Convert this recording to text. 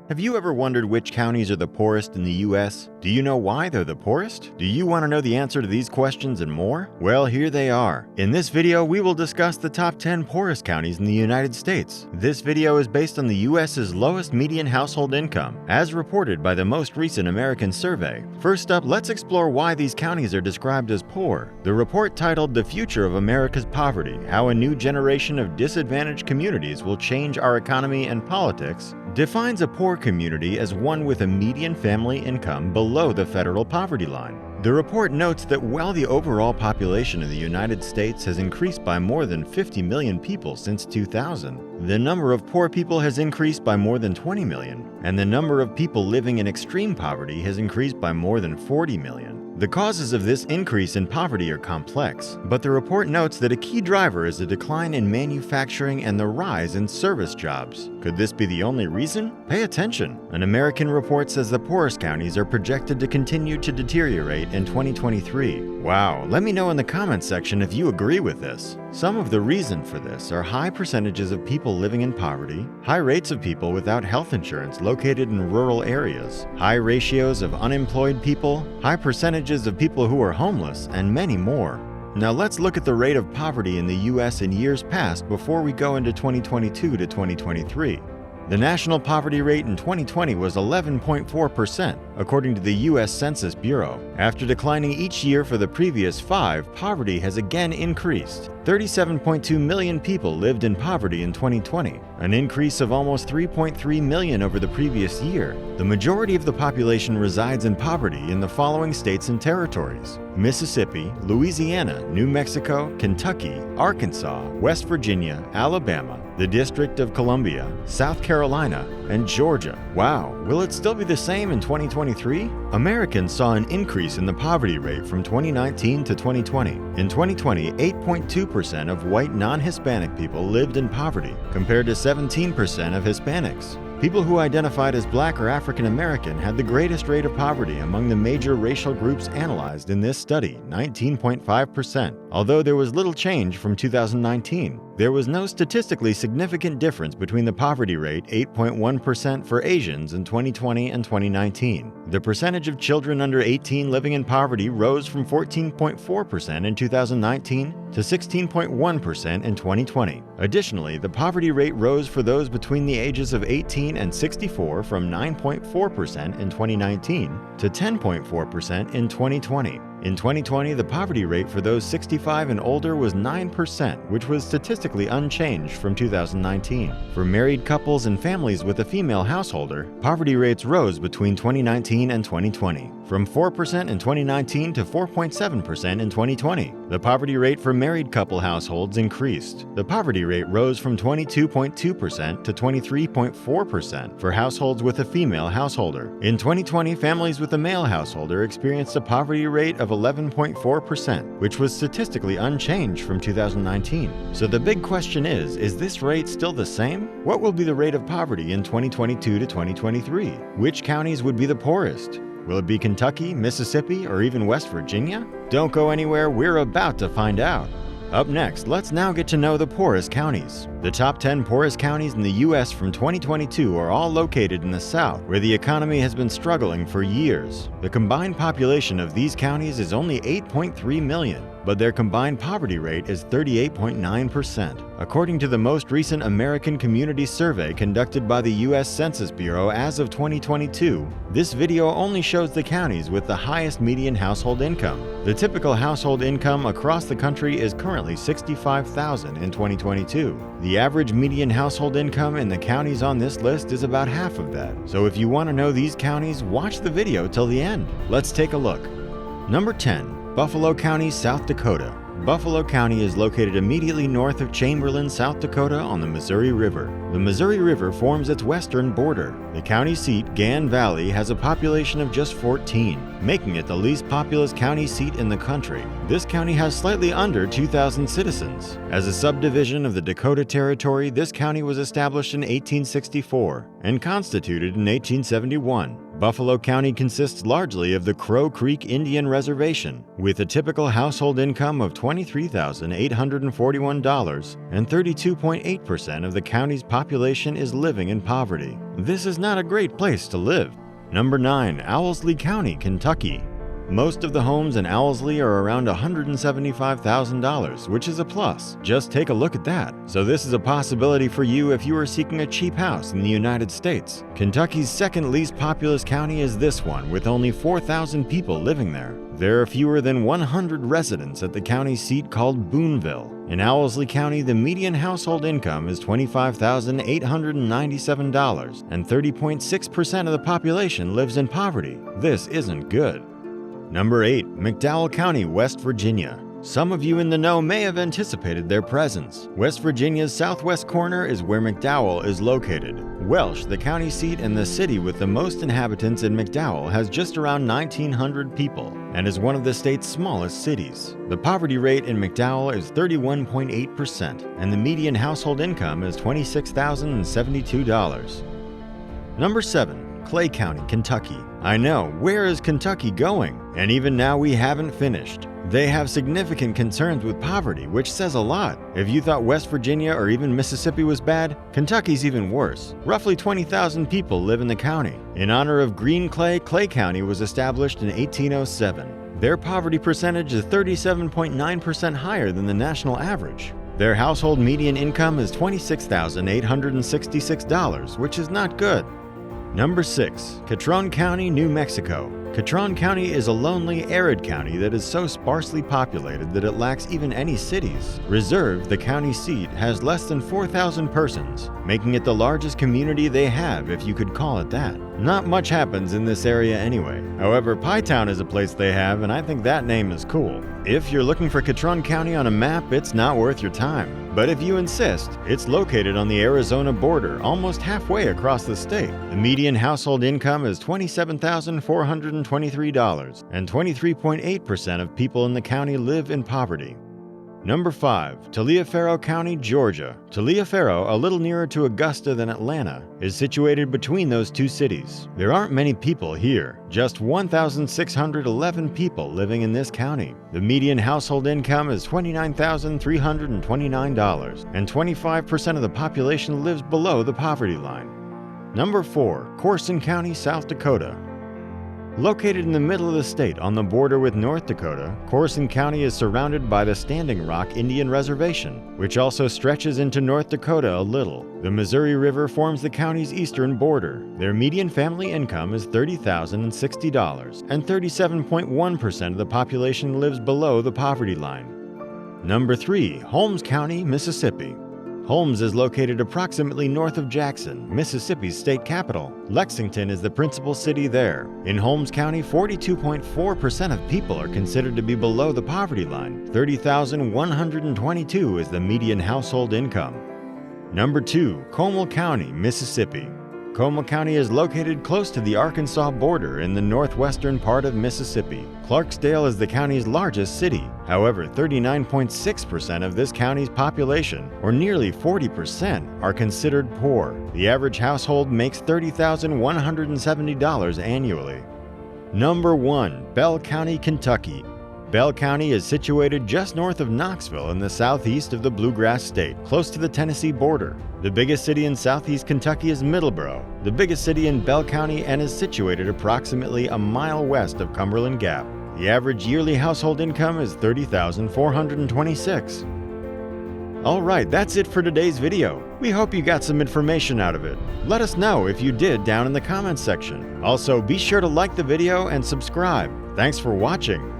Have you ever wondered which counties are the poorest in the U.S.? Do you know why they're the poorest? Do you want to know the answer to these questions and more? Well, here they are. In this video, we will discuss the top 10 poorest counties in the United States. This video is based on the U.S.'s lowest median household income, as reported by the most recent American survey. First up, let's explore why these counties are described as poor. The report titled "The Future of America's Poverty: How a New Generation of Disadvantaged Communities Will Change Our Economy and Politics" defines a poor community as one with a median family income below the federal poverty line. The report notes that while the overall population of the United States has increased by more than 50 million people since 2000, the number of poor people has increased by more than 20 million, and the number of people living in extreme poverty has increased by more than 40 million. The causes of this increase in poverty are complex, but the report notes that a key driver is a decline in manufacturing and the rise in service jobs. Could this be the only reason? Pay attention. An American report says the poorest counties are projected to continue to deteriorate in 2023. Wow, let me know in the comments section if you agree with this. Some of the reason for this are high percentages of people living in poverty, high rates of people without health insurance located in rural areas, high ratios of unemployed people, high percentages of people who are homeless, and many more. Now let's look at the rate of poverty in the U.S. in years past before we go into 2022 to 2023. The national poverty rate in 2020 was 11.4%, according to the U.S. Census Bureau. After declining each year for the previous 5, poverty has again increased. 37.2 million people lived in poverty in 2020, an increase of almost 3.3 million over the previous year. The majority of the population resides in poverty in the following states and territories: Mississippi, Louisiana, New Mexico, Kentucky, Arkansas, West Virginia, Alabama, the District of Columbia, South Carolina, and Georgia. Wow, will it still be the same in 2023? Americans saw an increase in the poverty rate from 2019 to 2020. In 2020, 8.2% of white non-Hispanic people lived in poverty, compared to 17% of Hispanics. People who identified as Black or African American had the greatest rate of poverty among the major racial groups analyzed in this study, 19.5%, although there was little change from 2019. There was no statistically significant difference between the poverty rate, 8.1% for Asians in 2020 and 2019. The percentage of children under 18 living in poverty rose from 14.4% in 2019 to 16.1% in 2020. Additionally, the poverty rate rose for those between the ages of 18 and 64 from 9.4% in 2019 to 10.4% in 2020. In 2020, the poverty rate for those 65 and older was 9%, which was statistically unchanged from 2019. For married couples and families with a female householder, poverty rates rose between 2019 and 2020, from 4% in 2019 to 4.7% in 2020. The poverty rate for married couple households increased. The poverty rate rose from 22.2% to 23.4% for households with a female householder. In 2020, families with a male householder experienced a poverty rate of 11.4%, which was statistically unchanged from 2019. So the big question is this rate still the same? What will be the rate of poverty in 2022 to 2023? Which counties would be the poorest? Will it be Kentucky, Mississippi, or even West Virginia? Don't go anywhere, we're about to find out. Up next, let's now get to know the poorest counties. The top 10 poorest counties in the U.S. from 2022 are all located in the South, where the economy has been struggling for years. The combined population of these counties is only 8.3 million, but their combined poverty rate is 38.9%. According to the most recent American Community Survey conducted by the U.S. Census Bureau as of 2022, this video only shows the counties with the highest median household income. The typical household income across the country is currently $65,000 in 2022. The average median household income in the counties on this list is about half of that. So if you want to know these counties, watch the video till the end. Let's take a look. Number 10. Buffalo County, South Dakota. Buffalo County is located immediately north of Chamberlain, South Dakota on the Missouri River. The Missouri River forms its western border. The county seat, Gan Valley, has a population of just 14, making it the least populous county seat in the country. This county has slightly under 2,000 citizens. As a subdivision of the Dakota Territory, this county was established in 1864 and constituted in 1871. Buffalo County consists largely of the Crow Creek Indian Reservation, with a typical household income of $23,841, and 32.8% of the county's population is living in poverty. This is not a great place to live. Number 9. Owlsley County, Kentucky. Most of the homes in Owlsley are around $175,000, which is a plus. Just take a look at that. So this is a possibility for you if you are seeking a cheap house in the United States. Kentucky's second least populous county is this one, with only 4,000 people living there. There are fewer than 100 residents at the county seat called Booneville. In Owlsley County, the median household income is $25,897, and 30.6% of the population lives in poverty. This isn't good. Number 8. McDowell County, West Virginia. Some of you in the know may have anticipated their presence. West Virginia's southwest corner is where McDowell is located. Welsh, the county seat and the city with the most inhabitants in McDowell, has just around 1,900 people and is one of the state's smallest cities. The poverty rate in McDowell is 31.8%, and the median household income is $26,072. Number 7. Clay County, Kentucky. I know, where is Kentucky going? And even now we haven't finished. They have significant concerns with poverty, which says a lot. If you thought West Virginia or even Mississippi was bad, Kentucky's even worse. Roughly 20,000 people live in the county. In honor of Green Clay, Clay County was established in 1807. Their poverty percentage is 37.9% higher than the national average. Their household median income is $26,866, which is not good. Number 6. Catron County, New Mexico. Catron County is a lonely, arid county that is so sparsely populated that it lacks even any cities. Reserve, the county seat, has less than 4,000 persons, making it the largest community they have, if you could call it that. Not much happens in this area anyway. However, Pie Town is a place they have, and I think that name is cool. If you're looking for Catron County on a map, it's not worth your time. But if you insist, it's located on the Arizona border, almost halfway across the state. The median household income is $27,423, and 23.8% of people in the county live in poverty. Number 5. Taliaferro County, Georgia. Taliaferro, a little nearer to Augusta than Atlanta, is situated between those two cities. There aren't many people here, just 1,611 people living in this county. The median household income is $29,329, and 25% of the population lives below the poverty line. Number 4. Corson County, South Dakota. Located in the middle of the state on the border with North Dakota, Corson County is surrounded by the Standing Rock Indian Reservation, which also stretches into North Dakota a little. The Missouri River forms the county's eastern border. Their median family income is $30,060, and 37.1% of the population lives below the poverty line. Number 3. Holmes County, Mississippi. Holmes is located approximately north of Jackson, Mississippi's state capital. Lexington is the principal city there. In Holmes County, 42.4% of people are considered to be below the poverty line. $30,122 is the median household income. Number 2. Comal County, Mississippi. Comal County is located close to the Arkansas border in the northwestern part of Mississippi. Clarksdale is the county's largest city. However, 39.6% of this county's population, or nearly 40%, are considered poor. The average household makes $30,170 annually. Number 1. Bell County, Kentucky. Bell County is situated just north of Knoxville in the southeast of the Bluegrass State, close to the Tennessee border. The biggest city in southeast Kentucky is Middleborough, the biggest city in Bell County, and is situated approximately a mile west of Cumberland Gap. The average yearly household income is $30,426. Alright, that's it for today's video. We hope you got some information out of it. Let us know if you did down in the comments section. Also, be sure to like the video and subscribe. Thanks for watching.